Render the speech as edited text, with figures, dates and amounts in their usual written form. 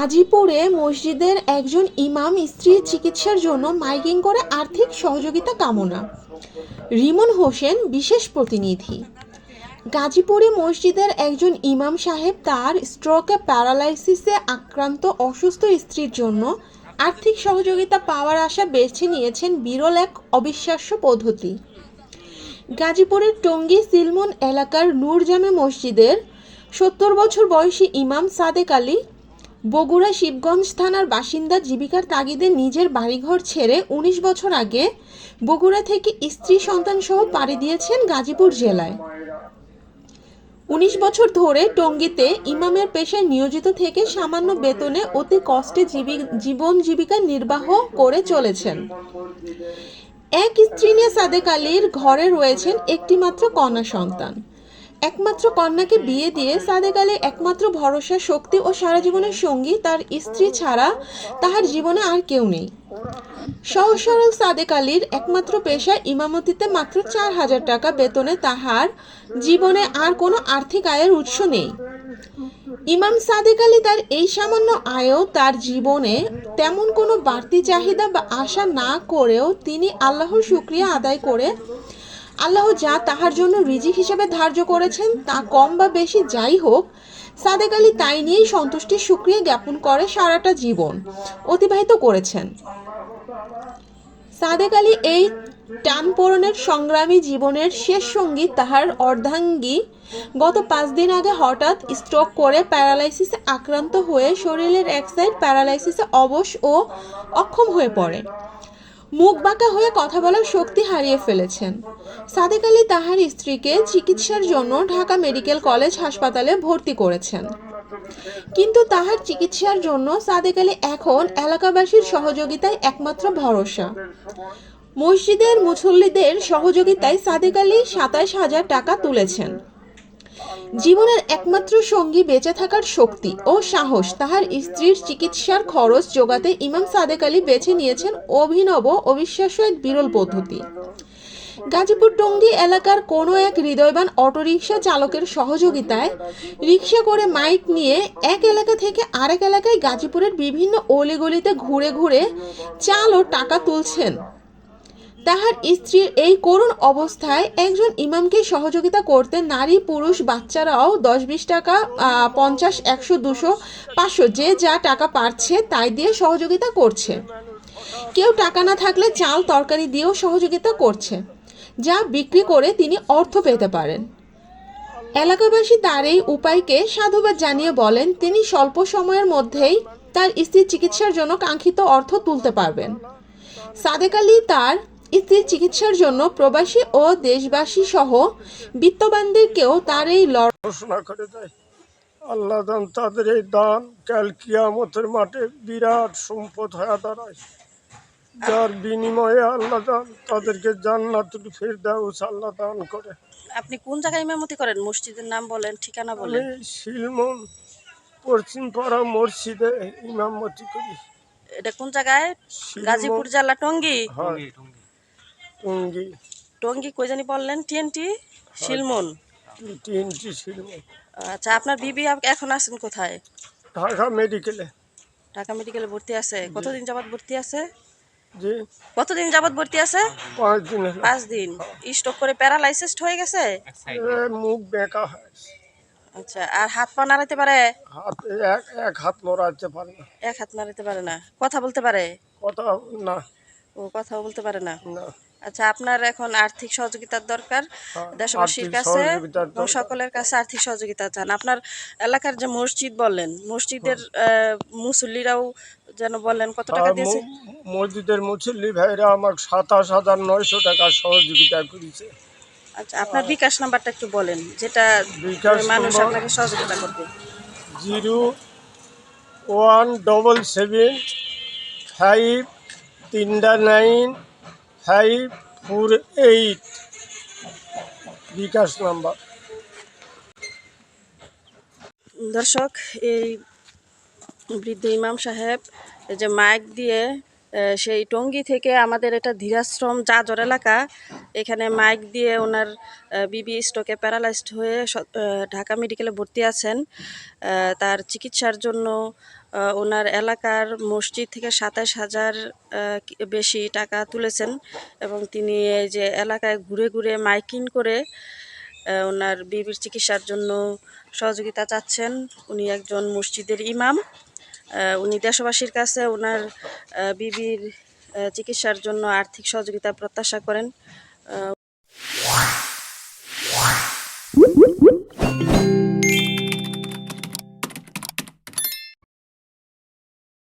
গাজীপুরে মসজিদের একজন ইমাম স্ত্রীর চিকিৎসার জন্য মাইকিং করে আর্থিক সহযোগিতা কামনা। রিমন হোসেন বিশেষ প্রতিনিধি। গাজীপুরে মসজিদের একজন ইমাম সাহেব তার স্ট্রোকে প্যারালাইসিসে আক্রান্ত অসুস্থ স্ত্রীর জন্য আর্থিক সহযোগিতা পাওয়ার আশা বেছে নিয়েছেন বিরল এক অবিশ্বাস্য পদ্ধতি। গাজীপুরের টঙ্গী সিলমন এলাকার নূর জামে মসজিদের ৭০ বছর বয়সী ইমাম সাদেক আলী বগুড়া শিবগঞ্জ থানার বাসিন্দা জীবিকার তাগিদে নিজের বাড়িঘর ছেড়ে ১৯ বছর আগে বগুড়া থেকে স্ত্রী সন্তান সহ পাড়ি দিয়েছেন গাজীপুর জেলায়। ১৯ বছর ধরে টঙ্গীতে ইমামের পেশায় নিয়োজিত থেকে সামান্য বেতনে অতি কষ্টে জীবন জীবিকা নির্বাহ করে চলেছেন। এক স্ত্রী নিয়ে সাদেক আলীর ঘরে রয়েছেন একটি মাত্র কন্যা সন্তান। একমাত্র কন্যাকে বিয়ে দিয়ে সাদেক আলীর একমাত্র ভরসা, শক্তি ও সারা জীবনের সঙ্গী তার স্ত্রী ছাড়া তাহার জীবনে আর কেউ নেই। সহজ সরল সাদেক আলীর একমাত্র পেশা ইমামতিতে মাত্র ৪,০০০ টাকা বেতনে তাহার জীবনে আর কোনো আর্থিক আয়ের উৎস নেই। ইমাম সাদেক আলী তার এই সামান্য আয়ও তার জীবনে তেমন কোনো বাড়তি চাহিদা বা আশা না করেও তিনি আল্লাহর শুকরিয়া আদায় করে আল্লাহ যা তাহার জন্য রিজিক হিসেবে ধার্য করেছেন তা কম বা বেশি যাই হোক, সাদেক আলী তাই নিয়েই সন্তুষ্টির শুকরিয়া জ্ঞাপন করে সারাটা জীবন অতিবাহিত করেছেন। সাদেক আলী এই টানপোড়েনের সংগ্রামী জীবনের শেষ সঙ্গী তাহার অর্ধাঙ্গী গত ৫ দিন আগে হঠাৎ স্ট্রোক করে প্যারালাইসিসে আক্রান্ত হয়ে শরীরের এক সাইড প্যারালাইসিসে অবশ ও অক্ষম হয়ে পড়ে। মুখ বাঁকা হয়ে কথা বলার শক্তি হারিয়ে ফেলেছেন। সাদেক আলী তাহার স্ত্রীকে চিকিৎসার জন্য ঢাকা মেডিকেল কলেজ হাসপাতালে ভর্তি করেছেন, কিন্তু তাহার চিকিৎসার জন্য সাদেক আলী এখন এলাকাবাসীর সহযোগিতায় একমাত্র ভরসা। মসজিদের মুসল্লিদের সহযোগিতায় সাদেক আলী ২৭,০০০ টাকা তুলেছেন। জীবনের একমাত্র সঙ্গী বেঁচে থাকার শক্তি ও সাহস তাহার স্ত্রীর চিকিৎসার খরচ জোগাতে ইমাম সাদেক আলী বেছে নিয়েছেন অভিনব অবিশ্বাস্য এক বিরল পদ্ধতি। গাজীপুর টঙ্গী এলাকার কোনো এক হৃদয়বান অটোরিকশা চালকের সহযোগিতায় রিকশা করে মাইক নিয়ে এক এলাকা থেকে আরেক এলাকায় গাজীপুরের বিভিন্ন অলিগলিতে ঘুরে ঘুরে চাল ও টাকা তুলছেন। তাহার স্ত্রীর এই করুণ অবস্থায় একজন ইমামকে সহযোগিতা করতে নারী পুরুষ বাচ্চারাও ১০-২০ টাকা, ৫০, ১০০, ২০০, ৫০০ যে যা টাকা পারছে তাই দিয়ে সহযোগিতা করছে। কেউ টাকা না থাকলে চাল তরকারি দিয়েও সহযোগিতা করছে, যা বিক্রি করে তিনি অর্থ পেতে পারেন। এলাকাবাসী তার এই উপায়কে সাধুবাদ জানিয়ে বলেন তিনি স্বল্প সময়ের মধ্যেই তার স্ত্রীর চিকিৎসার জন্য কাঙ্ক্ষিত অর্থ তুলতে পারবেন। সাদেক আলী তার স্ত্রীর চিকিৎসার জন্য প্রবাসী ও দেশবাসী সহ বিত্তবানদেরকেও তার এই ঘোষণা করে দেয়। আল্লাহ তাদের এই দান কাল কিয়ামতের মাঠে বিরাট সম্পদ হয়ে দাঁড়ায়, যার বিনিময়ে আল্লাহ তাদেরকে জান্নাতুল ফেরদাউস আল্লাহ দান করে। আপনি কোন জায়গায় ইমামতি করেন? মসজিদের নাম বলেন, ঠিকানা বলেন। আমি শিলমন পশ্চিম পাড়া মসজিদে ইমামতি করি। এটা কোন জায়গায়? গাজীপুর জেলা টঙ্গী। টঙ্গী টঙ্গী কই জানি বললেন? টিএনটি শিলমন। টিএনটি শিলমন। আচ্ছা, আপনার বিবি এখন আছেন কোথায়? ঢাকা মেডিকেলে। ঢাকা মেডিকেলে ভর্তি আছে। কতদিন যাবত ভর্তি আছে? জি, কতদিন যাবত ভর্তি আছে? 5 দিন। 5 দিন। স্ট্রোক করে প্যারালাইসিস হয়ে গেছে। মুখ বেঁকা হয়। আচ্ছা, আর হাত পা নাড়াতে পারে? হাত এক হাত নড়াতে পারে না। এক হাত নাড়াতে পারে না। কথা বলতে পারে? কথা না। ও কথাও বলতে পারে না। না। আচ্ছা, আপনার এখন আর্থিক সহযোগিতার দরকার দেশবাসীর কাছে এবং সকলের কাছে আর্থিক সহযোগিতা চান। আপনার এলাকার যে মসজিদ বললেন, মসজিদের মুসল্লিরাও যেন বললেন কত টাকা দিয়েছে? মসজিদের মুসল্লি ভাইরা আমাকে ২৭,৯০০ টাকা সহযোগিতা করেছে। আচ্ছা, আপনার বিকাশ নাম্বারটা একটু বলেন, যেটা মানুষ আপনাকে সহযোগিতা করবে। 017753958 বিকাশ নাম্বার। দর্শক, এই বৃদ্ধ ইমাম সাহেব যে মাইক দিয়ে সেই টঙ্গী থেকে আমাদের এটা ধীরাশ্রম জাজর এলাকা, এখানে মাইক দিয়ে ওনার বিবি স্ট্রোকে প্যারালাইজড হয়ে ঢাকা মেডিকেলে ভর্তি আছেন। তার চিকিৎসার জন্য ওনার এলাকার মসজিদ থেকে ২৭,০০০ বেশি টাকা তুলেছেন এবং তিনি এই যে এলাকায় ঘুরে ঘুরে মাইকিং করে ওনার বিবির চিকিৎসার জন্য সহযোগিতা চাচ্ছেন। উনি একজন মসজিদের ইমাম। উনি দেশবাসীর কাছে ওনার বিবির চিকিৎসার জন্য আর্থিক সহযোগিতা প্রত্যাশা করেন।